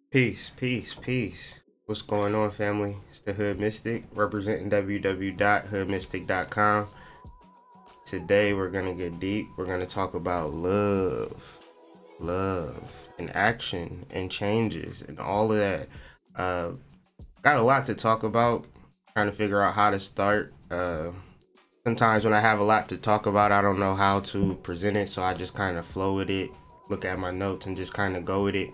Peace, peace, peace. What's going on, family? It's the Hood Mystic, representing www.hoodmystic.com. Today, we're going to get deep. We're going to talk about love, and action, and changes, and all of that. Got a lot to talk about, trying to figure out how to start. Sometimes when I have a lot to talk about, I don't know how to present it, so I just kind of flow with it, look at my notes, and just kind of go with it.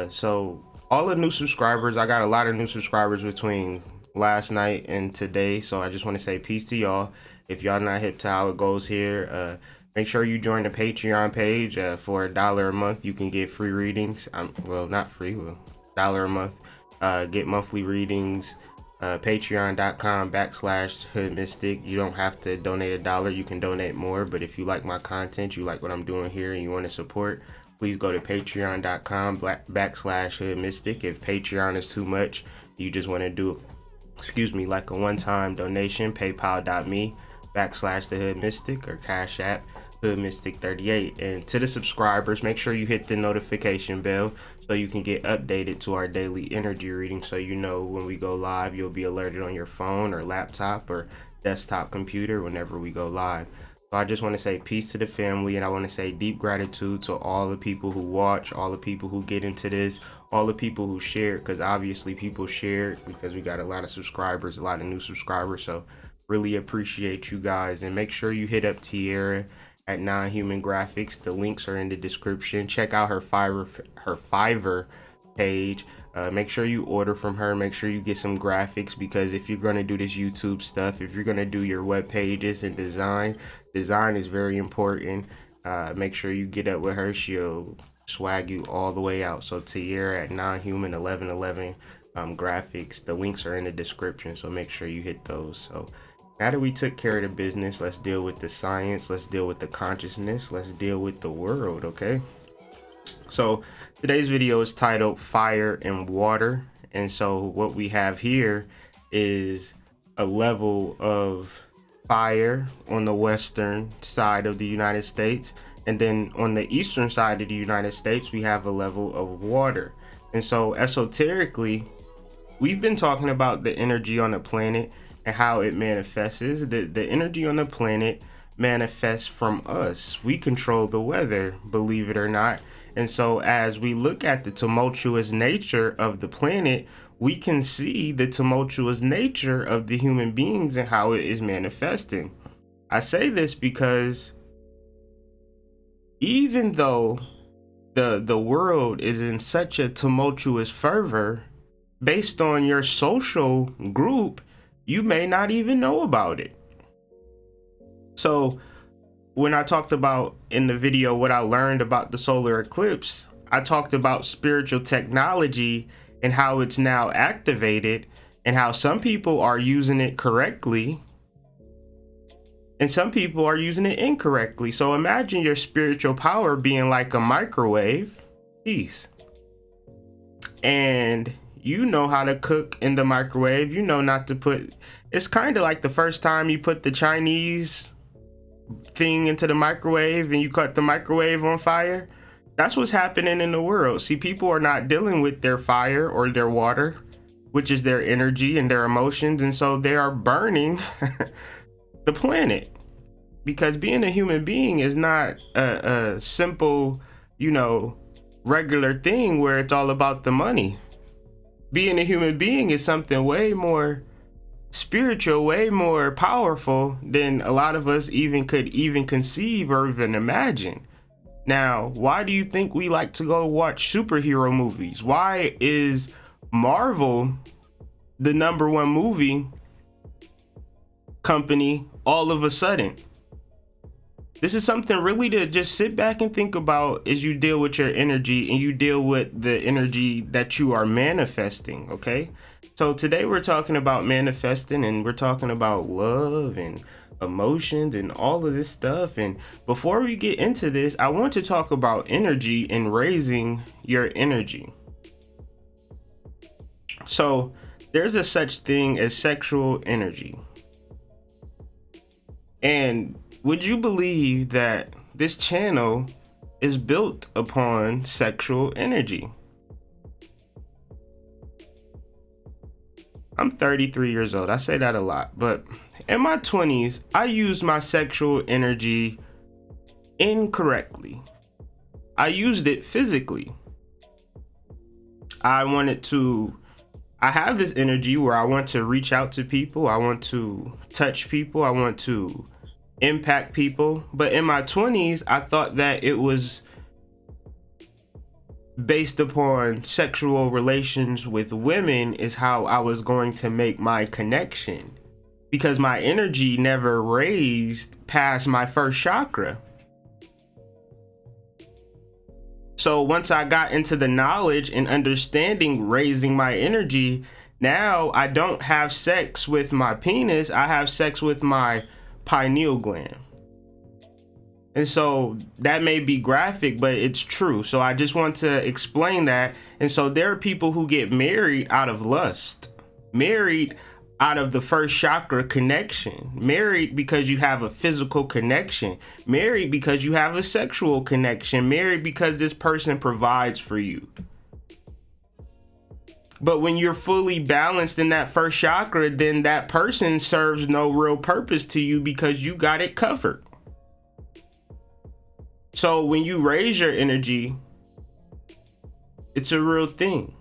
So all the new subscribers, I got a lot of new subscribers between last night and today, so I just want to say peace to y'all. If y'all not hip to how it goes here, make sure you join the Patreon page. For $1 a month you can get free readings. Well, not free, well, $1 a month, get monthly readings. Patreon.com/HoodMystic. You don't have to donate $1, you can donate more, but if you like my content, you like what I'm doing here, and you want to support, please go to patreon.com/HoodMystic. If Patreon is too much, you just want to do, like a one-time donation, paypal.me/TheHoodMystic or Cash App Hoodmystic38. And to the subscribers, make sure you hit the notification bell so you can get updated to our daily energy reading, so you know when we go live. You'll be alerted on your phone or laptop or desktop computer whenever we go live. So I just want to say peace to the family, and I want to say deep gratitude to all the people who watch, all the people who get into this, all the people who share, because obviously people share because we got a lot of subscribers, a lot of new subscribers. So really appreciate you guys, and make sure you hit up Tiara at Non-Human Graphics. The links are in the description. Check out her Fiverr page. Make sure you order from her. Make sure you get some graphics, because if you're going to do this YouTube stuff, if you're going to do your web pages and design is very important. Make sure you get up with her. She'll swag you all the way out. So Tiara at Non-Human 1111 graphics. The links are in the description, so make sure you hit those. So now that we took care of the business, let's deal with the science, let's deal with the consciousness, let's deal with the world, okay? So today's video is titled Fire and Water. And so what we have here is a level of fire on the western side of the United States. And then on the eastern side of the United States, we have a level of water. And so esoterically, we've been talking about the energy on the planet and how it manifests. The energy on the planet manifests from us. We control the weather, believe it or not. And so as we look at the tumultuous nature of the planet, we can see the tumultuous nature of the human beings and how it is manifesting. I say this because even though the world is in such a tumultuous fervor, based on your social group, you may not even know about it. So when I talked about in the video what I learned about the solar eclipse, I talked about spiritual technology and how it's now activated, and how some people are using it correctly and some people are using it incorrectly. So imagine your spiritual power being like a microwave piece, and you know how to cook in the microwave. You know not to put, it's kind of like the first time you put the Chinese thing into the microwave and you cut the microwave on fire. That's what's happening in the world. See, people are not dealing with their fire or their water, which is their energy and their emotions, and so they are burning the planet. because being a human being is not a simple, you know, regular thing where it's all about the money. Being a human being is something way more spiritual, way more powerful than a lot of us could conceive or even imagine. Now, why do you think we like to go watch superhero movies? Why is Marvel the #1 movie company all of a sudden? This is something really to just sit back and think about as you deal with your energy and you deal with the energy that you are manifesting, okay? So today we're talking about manifesting, and we're talking about love and emotions and all of this stuff. And before we get into this, I want to talk about energy and raising your energy. So there's a such thing as sexual energy. And would you believe that this channel is built upon sexual energy? I'm 33 years old. I say that a lot, but in my 20s, I used my sexual energy incorrectly. I used it physically. I have this energy where I want to reach out to people. I want to touch people. I want to impact people. But in my 20s, I thought that it was based upon sexual relations with women is how I was going to make my connection, because my energy never raised past my first chakra. So once I got into the knowledge and understanding raising my energy, now I don't have sex with my penis, I have sex with my pineal gland. And so that may be graphic, but it's true. So I just want to explain that. And so there are people who get married out of lust, married out of the first chakra connection, married because you have a physical connection, married because you have a sexual connection, married because this person provides for you. But when you're fully balanced in that first chakra, then that person serves no real purpose to you because you got it covered. So when you raise your energy, it's a real thing.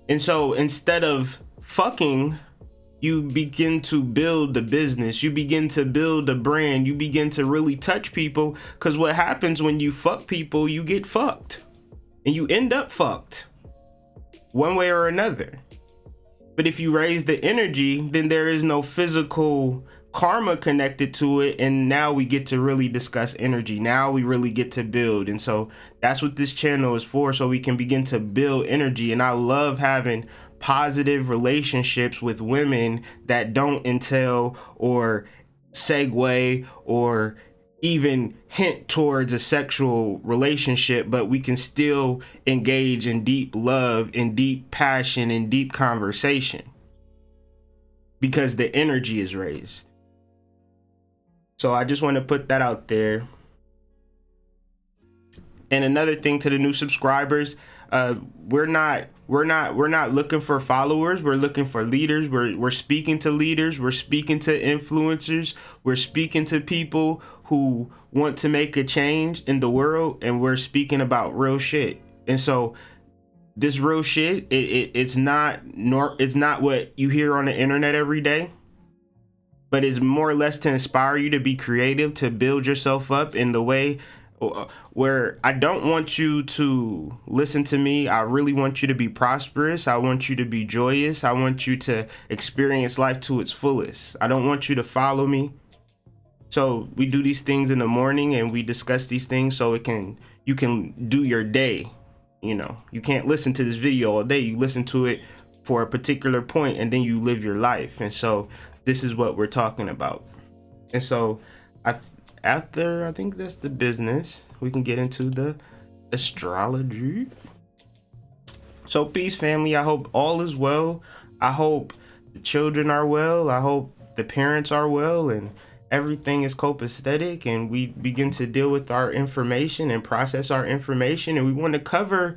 And so instead of fucking, you begin to build the business, you begin to build a brand, you begin to really touch people. Because what happens when you fuck people, you get fucked and you end up fucked one way or another. But if you raise the energy, then there is no physical karma connected to it, and now we get to really discuss energy. Now we really get to build. And so that's what this channel is for, so we can begin to build energy. And I love having positive relationships with women that don't entail or segue or even hint towards a sexual relationship, but we can still engage in deep love and deep passion and deep conversation because the energy is raised. So I just want to put that out there. And another thing to the new subscribers, we're not looking for followers. We're looking for leaders. We're speaking to leaders. We're speaking to influencers. We're speaking to people who want to make a change in the world, and we're speaking about real shit. And so this real shit, it's not what you hear on the internet every day, but it's more or less to inspire you to be creative, to build yourself up in the way where I don't want you to listen to me. I really want you to be prosperous. I want you to be joyous. I want you to experience life to its fullest. I don't want you to follow me. So we do these things in the morning and we discuss these things so you can do your day. You know, you can't listen to this video all day. You listen to it for a particular point and then you live your life. And so this is what we're talking about. And so after I think that's the business, we can get into the astrology. So peace, family. I hope all is well. I hope the children are well. I hope the parents are well and everything is copacetic, and we begin to deal with our information and process our information. And we want to cover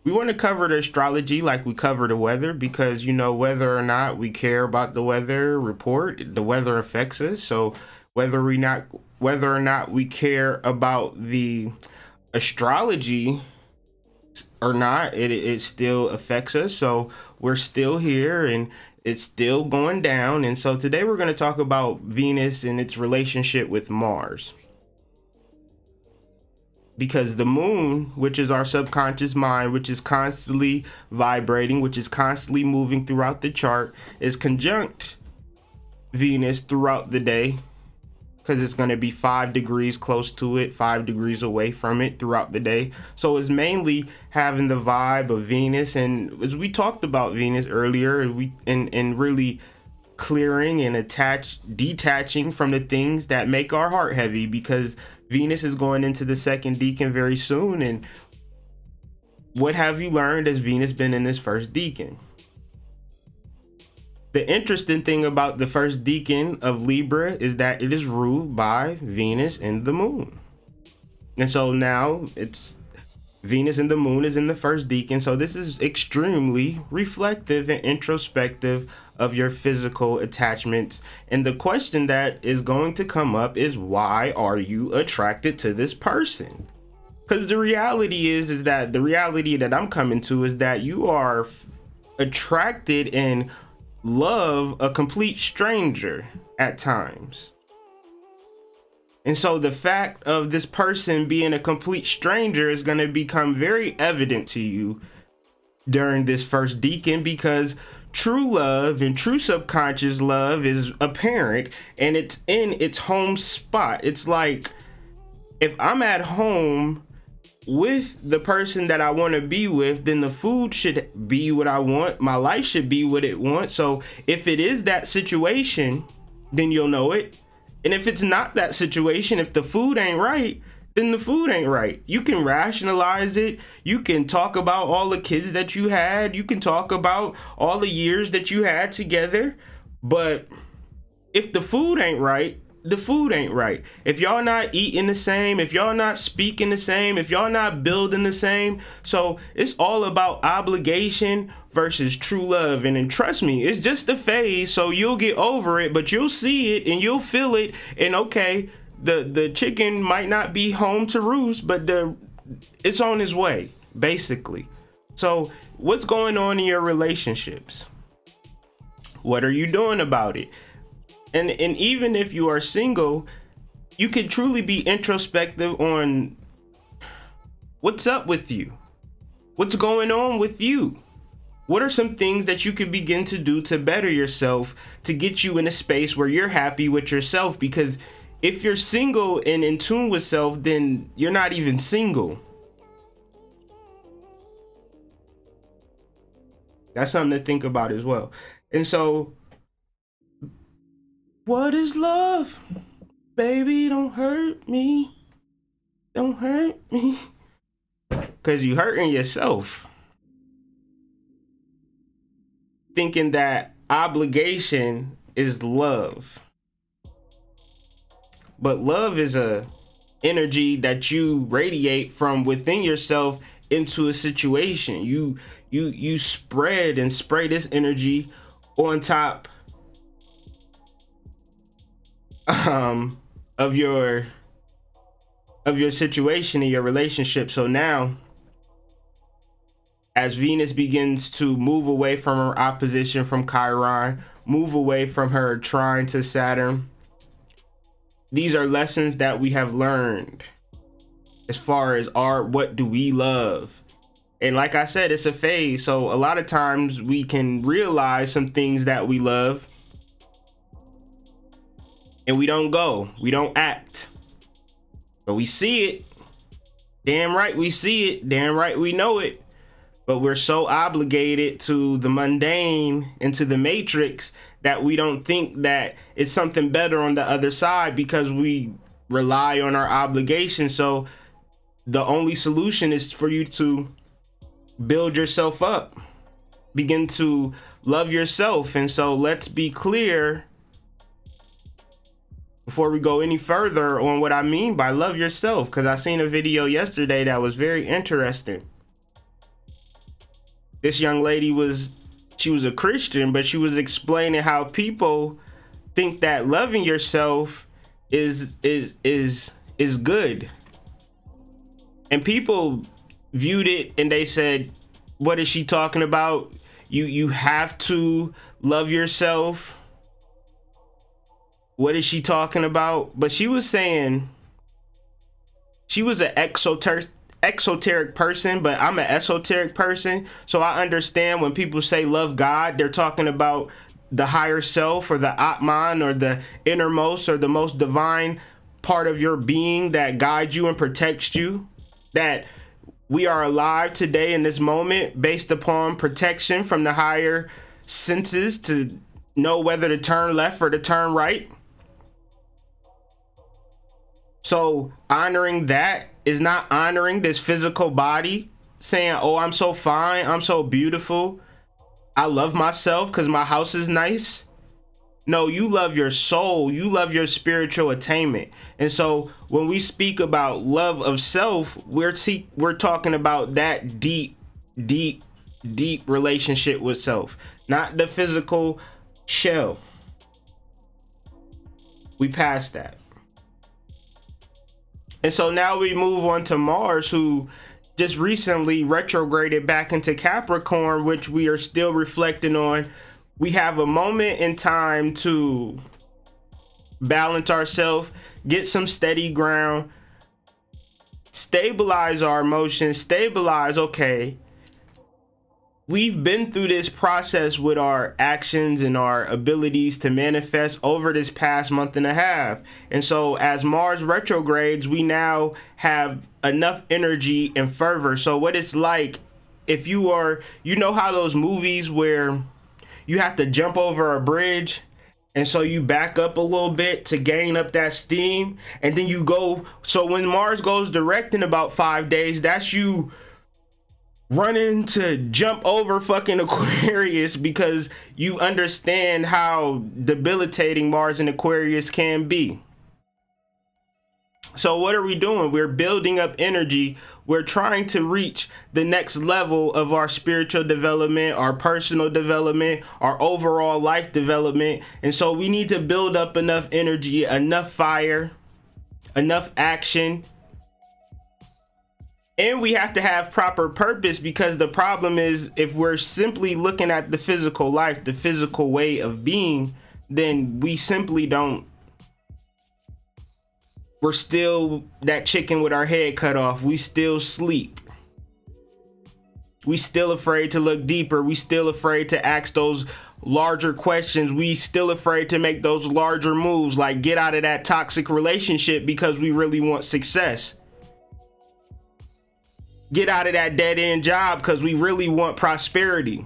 the astrology like we cover the weather, because, you know, whether or not we care about the weather report, the weather affects us. So whether or not we care about the astrology or not, it still affects us. So we're still here and it's still going down. And so today we're going to talk about Venus and its relationship with Mars. Because the moon, which is our subconscious mind, which is constantly vibrating, which is constantly moving throughout the chart, is conjunct Venus throughout the day, because it's going to be 5 degrees close to it, 5 degrees away from it throughout the day. So it's mainly having the vibe of Venus. And as we talked about Venus earlier, and really clearing and detaching from the things that make our heart heavy, because Venus is going into the second decan very soon. And what have you learned as Venus been in this first decan? The interesting thing about the first decan of Libra is that it is ruled by Venus and the moon. And so now it's Venus and the moon is in the first decan. So this is extremely reflective and introspective of your physical attachments. And the question that is going to come up is, why are you attracted to this person? Because the reality is that the reality that I'm coming to is that you are attracted and love a complete stranger at times. And so the fact of this person being a complete stranger is going to become very evident to you during this first decan, because true love and true subconscious love is apparent and it's in its home spot. It's like, if I'm at home with the person that I want to be with, then the food should be what I want. My life should be what it wants. So if it is that situation, then you'll know it. And if it's not that situation, if the food ain't right, then the food ain't right. You can rationalize it. You can talk about all the kids that you had. You can talk about all the years that you had together. But if the food ain't right, the food ain't right. If y'all not eating the same, if y'all not speaking the same, if y'all not building the same. So it's all about obligation versus true love. And then trust me, it's just a phase. So you'll get over it, but you'll see it and you'll feel it. And okay, the chicken might not be home to roost, but it's on its way, basically. So what's going on in your relationships? What are you doing about it? And even if you are single, you can truly be introspective on what's up with you. What's going on with you? What are some things that you could begin to do to better yourself, to get you in a space where you're happy with yourself? Because if you're single and in tune with self, then you're not even single. That's something to think about as well. And so, what is love? Baby, don't hurt me. Don't hurt me. Because you hurting yourself. Thinking that obligation is love. But love is a energy that you radiate from within yourself into a situation. You spread and spray this energy on top of your situation in your relationship. So now, as Venus begins to move away from her opposition from Chiron, move away from her trine to Saturn, these are lessons that we have learned as far as what do we love. And like I said, it's a phase. So a lot of times we can realize some things that we love and we don't act, but we see it. Damn right we see it. Damn right we know it. But we're so obligated to the mundane and to the matrix that we don't think that it's something better on the other side, because we rely on our obligation. So the only solution is for you to build yourself up, begin to love yourself. And so let's be clear before we go any further on what I mean by love yourself, because I seen a video yesterday that was very interesting. This young lady she was a Christian, but she was explaining how people think that loving yourself is good. And people viewed it and they said, what is she talking about? You have to love yourself. What is she talking about? But she was saying she was an exoteric person, but I'm an esoteric person. So I understand when people say love God, they're talking about the higher self or the Atman or the innermost or the most divine part of your being that guides you and protects you. That we are alive today in this moment based upon protection from the higher senses to know whether to turn left or to turn right. So honoring that is not honoring this physical body, saying, oh, I'm so fine, I'm so beautiful, I love myself because my house is nice. No, you love your soul, you love your spiritual attainment. And so when we speak about love of self, we're talking about that deep relationship with self, not the physical shell. We passed that. And so now we move on to Mars, who just recently retrograded back into Capricorn, which we are still reflecting on. We have a moment in time to balance ourselves, get some steady ground, stabilize our emotions, stabilize, okay, we've been through this process with our actions and our abilities to manifest over this past month and a half. And so as Mars retrogrades, we now have enough energy and fervor. So what it's like if you are, you know how those movies where you have to jump over a bridge and so you back up a little bit to gain up that steam, and then you go. So when Mars goes direct in about 5 days, that's you running to jump over fucking Aquarius, because you understand how debilitating Mars and Aquarius can be. So what are we doing? We're building up energy. We're trying to reach the next level of our spiritual development, our personal development, our overall life development. And so we need to build up enough energy, enough fire, enough action. And we have to have proper purpose, because the problem is if we're simply looking at the physical life, the physical way of being, then we simply don't. We're still that chicken with our head cut off. We still sleep. We still afraid to look deeper. We still afraid to ask those larger questions. We still afraid to make those larger moves, like get out of that toxic relationship because we really want success. Get out of that dead-end job because we really want prosperity.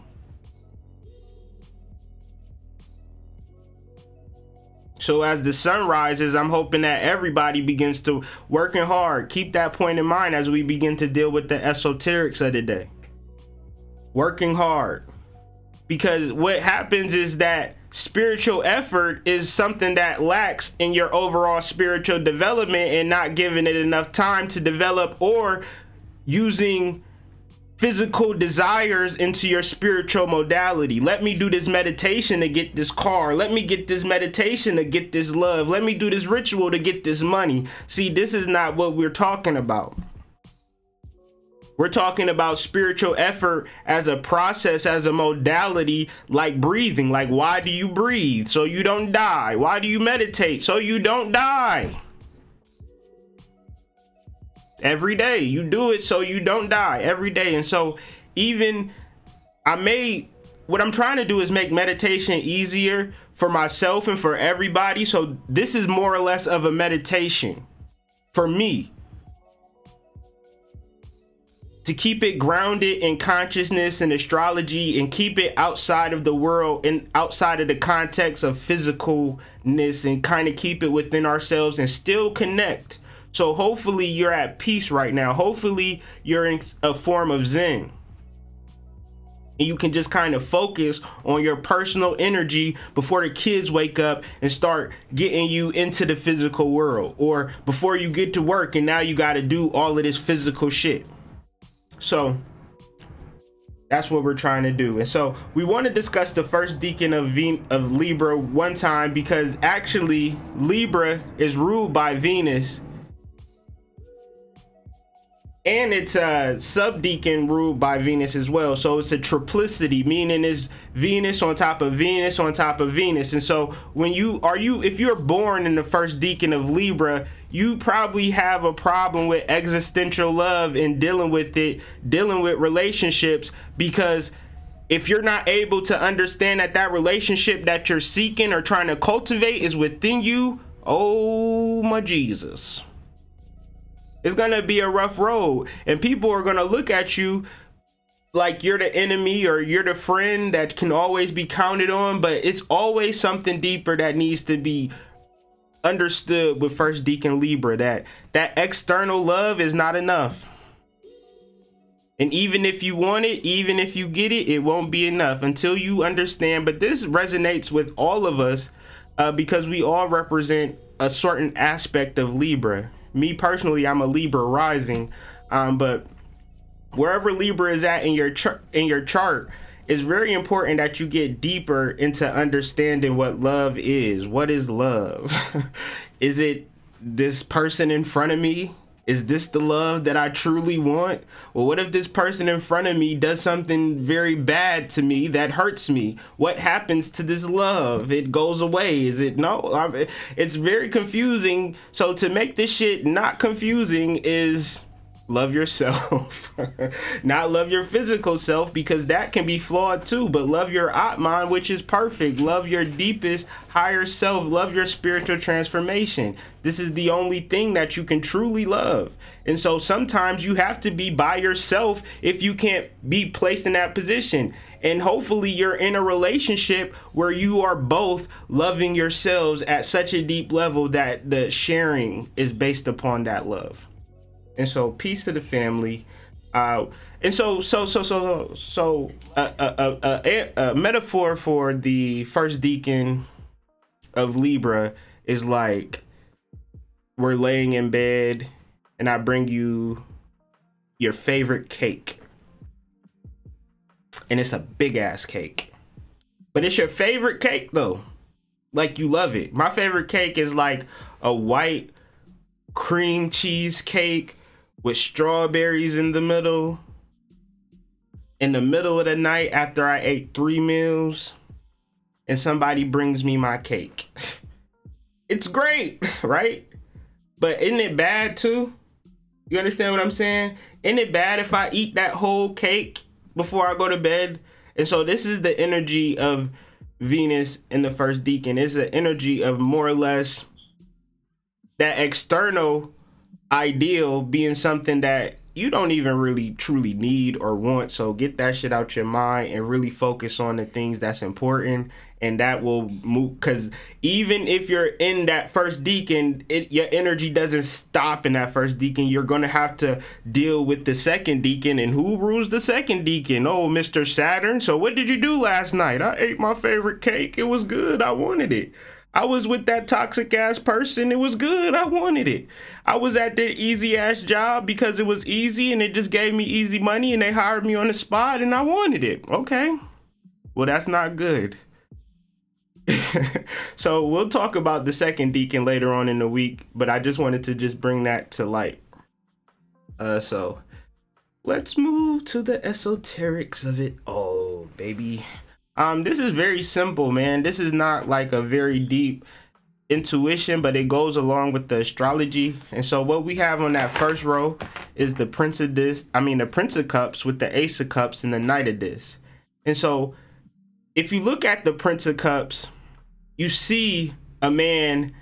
So as the sun rises, I'm hoping that everybody begins to working hard. Keep that point in mind as we begin to deal with the esoterics of the day. Working hard. Because what happens is that spiritual effort is something that lacks in your overall spiritual development, and not giving it enough time to develop, or using physical desires into your spiritual modality. Let me do this meditation to get this car. Let me get this meditation to get this love. Let me do this ritual to get this money. See, this is not what we're talking about. We're talking about spiritual effort as a process, as a modality, like breathing. Like, why do you breathe? So you don't die. Why do you meditate? So you don't die. Every day you do it so you don't die, every day. And so even what I'm trying to do is make meditation easier for myself and for everybody. So this is more or less of a meditation for me, to keep it grounded in consciousness and astrology, and keep it outside of the world and outside of the context of physicalness, and kind of keep it within ourselves and still connect. So hopefully you're at peace right now. Hopefully you're in a form of Zen, and you can just kind of focus on your personal energy before the kids wake up and start getting you into the physical world, or before you get to work and now you got to do all of this physical shit. So That's what we're trying to do. And so we want to discuss the first decan of Libra one time, because actually Libra is ruled by Venus, and it's a subdecan ruled by Venus as well. So it's a triplicity, meaning it's Venus on top of Venus on top of Venus. And so when if you're born in the first decan of Libra, you probably have a problem with existential love and dealing with relationships, because if you're not able to understand that relationship that you're seeking or trying to cultivate is within you, oh my Jesus, it's gonna be a rough road, and people are gonna look at you like you're the enemy or you're the friend that can always be counted on. But it's always something deeper that needs to be understood with first decan Libra, that external love is not enough. And even if you want it, even if you get it, it won't be enough until you understand. But this resonates with all of us because we all represent a certain aspect of Libra. Me personally, I'm a Libra rising, but wherever Libra is at in your chart, it's very important that you get deeper into understanding what love is. What is love? Is it this person in front of me? Is this the love that I truly want? Well, what if this person in front of me does something very bad to me that hurts me? What happens to this love? It goes away. Is it no? It's very confusing. So to make this shit not confusing is love yourself. Not love your physical self, because that can be flawed too, but love your Atman, which is perfect. Love your deepest, higher self. Love your spiritual transformation. This is the only thing that you can truly love. And so sometimes you have to be by yourself if you can't be placed in that position. And hopefully you're in a relationship where you are both loving yourselves at such a deep level that the sharing is based upon that love. And so peace to the family. And so a metaphor for the first decan of Libra is like we're laying in bed and I bring you your favorite cake. And it's a big ass cake. But it's your favorite cake though. Like you love it. My favorite cake is like a white cream cheese cake with strawberries in the middle of the night after I ate 3 meals, and somebody brings me my cake. It's great, right? But isn't it bad too? You understand what I'm saying? Isn't it bad if I eat that whole cake before I go to bed? And so this is the energy of Venus in the first decan. It's an energy of more or less that external ideal being something that you don't even really truly need or want. So get that shit out your mind and really focus on the things that's important, and that will move. Because even if you're in that first decan, your energy doesn't stop in that first decan. You're gonna have to deal with the second decan. And who rules the second decan? Oh, Mr. Saturn. So what did you do last night? I ate my favorite cake. It was good. I wanted it. I was with that toxic ass person. It was good. I wanted it. I was at their easy ass job because it was easy and it just gave me easy money and they hired me on the spot and I wanted it. Okay. Well, that's not good. So we'll talk about the second decan later on in the week, but I just wanted to just bring that to light. So let's move to the esoterics of it all, baby. This is very simple, man. This is not like a very deep intuition, but it goes along with the astrology. And so what we have on that first row is the Prince of Cups with the Ace of Cups and the Knight of Discs. And so if you look at the Prince of Cups, you see a man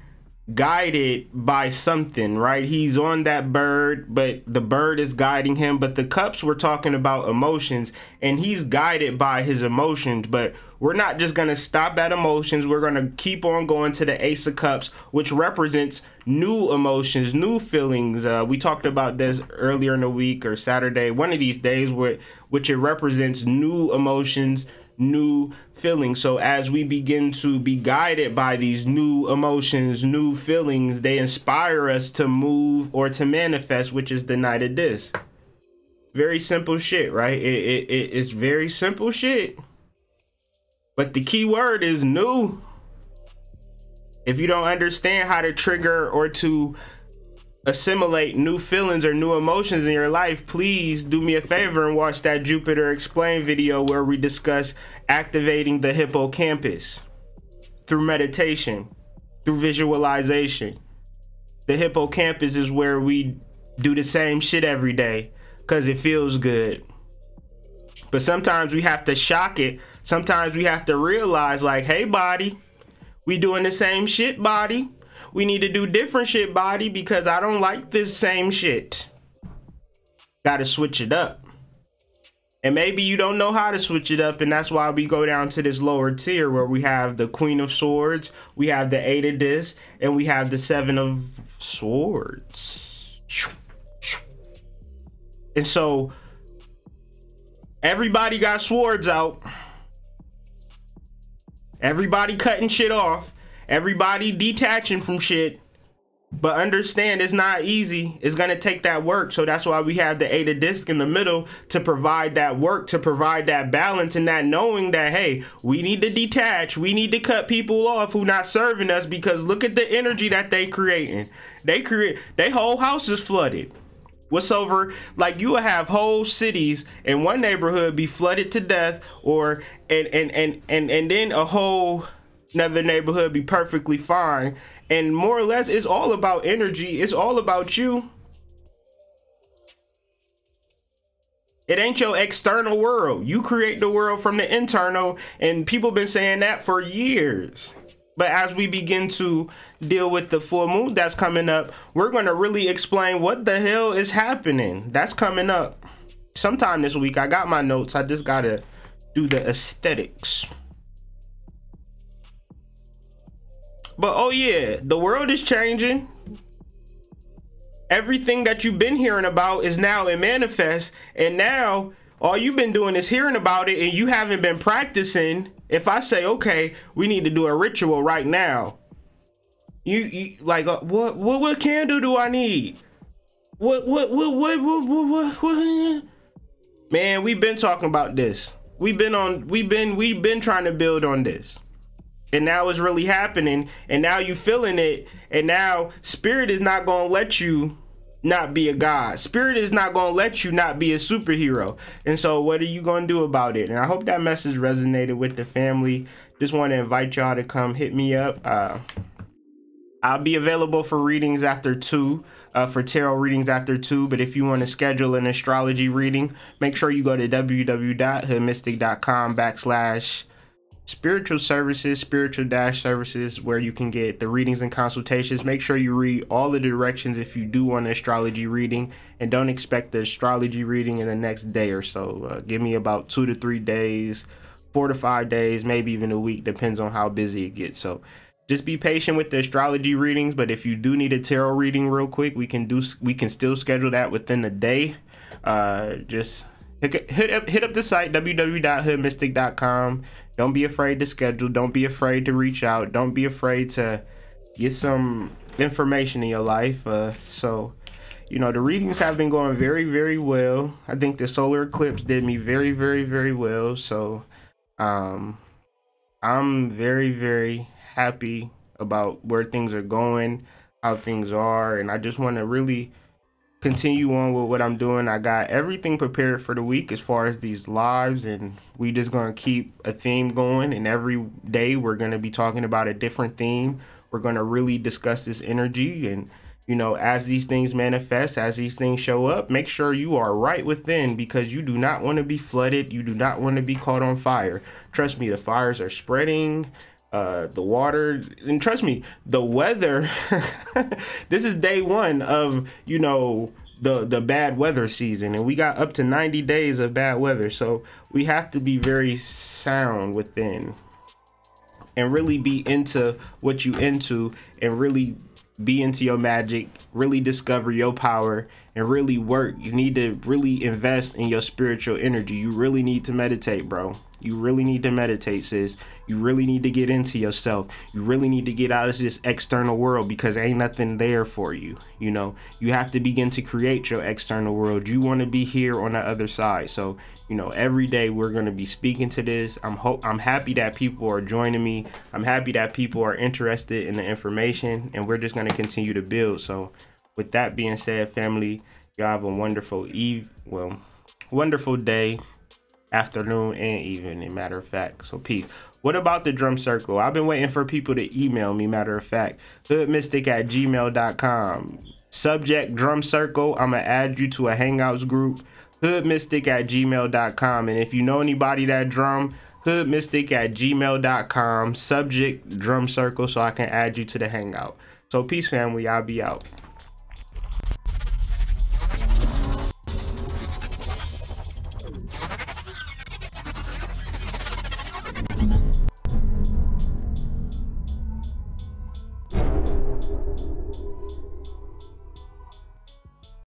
guided by something, right? He's on that bird, but the bird is guiding him. But the cups, we're talking about emotions, and he's guided by his emotions. But we're not just going to stop at emotions. We're going to keep on going to the Ace of Cups, which represents new emotions, new feelings. We talked about this earlier in the week or Saturday, one of these days, which it represents new emotions, new feelings. So as we begin to be guided by these new emotions, new feelings, they inspire us to move or to manifest, which is the Knight of Discs. Very simple shit, right? It's very simple shit. But the key word is new. If you don't understand how to trigger or to assimilate new feelings or new emotions in your life, please do me a favor and watch that Jupiter Explained video where we discuss activating the hippocampus through meditation, through visualization. The hippocampus is where we do the same shit every day because it feels good. But sometimes we have to shock it. Sometimes we have to realize, like, hey, body, we doing the same shit, body. We need to do different shit, body, because I don't like this same shit. Gotta switch it up. And maybe you don't know how to switch it up, and that's why we go down to this lower tier where we have the Queen of Swords, we have the Eight of Discs, and we have the Seven of Swords. And so everybody got swords out. Everybody cutting shit off. Everybody detaching from shit. But understand, it's not easy. It's going to take that work. So that's why we have the Eight of Discs in the middle to provide that work, to provide that balance, and that knowing that, hey, we need to detach. We need to cut people off who not serving us, because look at the energy that they creating. They whole house is flooded. What's over, like, you will have whole cities in one neighborhood be flooded to death, or and then a whole another neighborhood be perfectly fine. And more or less, it's all about energy. It's all about you. It ain't your external world. You create the world from the internal, and people been saying that for years. But as we begin to deal with the full moon that's coming up, we're going to really explain what the hell is happening. That's coming up sometime this week. I got my notes. I just got to do the aesthetics. But oh yeah, the world is changing. Everything that you've been hearing about is now in manifest. And now all you've been doing is hearing about it, and you haven't been practicing. If I say, okay, we need to do a ritual right now, you like, what candle do I need? What? Man, we've been talking about this. We've been trying to build on this. And now it's really happening, and now you feeling it, and now spirit is not going to let you not be a god. Spirit is not going to let you not be a superhero. And so what are you going to do about it? And I hope that message resonated with the family. Just want to invite y'all to come hit me up. I'll be available for readings after 2, for tarot readings after 2. But if you want to schedule an astrology reading, make sure you go to www.hoodmystic.com/spiritual services, spiritual-services, where you can get the readings and consultations. Make sure you read all the directions if you do want an astrology reading, and don't expect the astrology reading in the next day or so. Give me about 2 to 3 days, 4 to 5 days, maybe even a week, depends on how busy it gets. So just be patient with the astrology readings. But if you do need a tarot reading real quick, we can still schedule that within the day. Just hit up the site, www.hoodmystic.com. Don't be afraid to schedule. Don't be afraid to reach out. Don't be afraid to get some information in your life. So, you know, the readings have been going very, very well. I think the solar eclipse did me very, very, very well. So, I'm very, very happy about where things are going, how things are, and I just want to really continue on with what I'm doing. I got everything prepared for the week as far as these lives, and we just going to keep a theme going, and every day we're going to be talking about a different theme. We're going to really discuss this energy, and you know, as these things manifest, as these things show up, make sure you are right within, because you do not want to be flooded. You do not want to be caught on fire. Trust me, the fires are spreading. The water, and trust me, the weather. This is day 1 of, you know, the bad weather season, and we got up to 90 days of bad weather. So we have to be very sound within, and really be into what you into, and really be into your magic, really discover your power, and really work. You need to really invest in your spiritual energy. You really need to meditate, bro. You really need to meditate, sis. You really need to get into yourself. You really need to get out of this external world, because ain't nothing there for you. You know, you have to begin to create your external world. You want to be here on the other side. So, you know, every day we're going to be speaking to this. I'm happy that people are joining me. I'm happy that people are interested in the information, and we're just going to continue to build. So with that being said, family, y'all have a wonderful wonderful day, afternoon, and evening, matter of fact. So peace. What about the drum circle? I've been waiting for people to email me, matter of fact. Hoodmystic@gmail.com. Subject drum circle. I'm gonna add you to a Hangouts group. Hoodmystic@gmail.com. And if you know anybody that drum, Hoodmystic@gmail.com. Subject drum circle, so I can add you to the Hangout. So peace, family. I'll be out.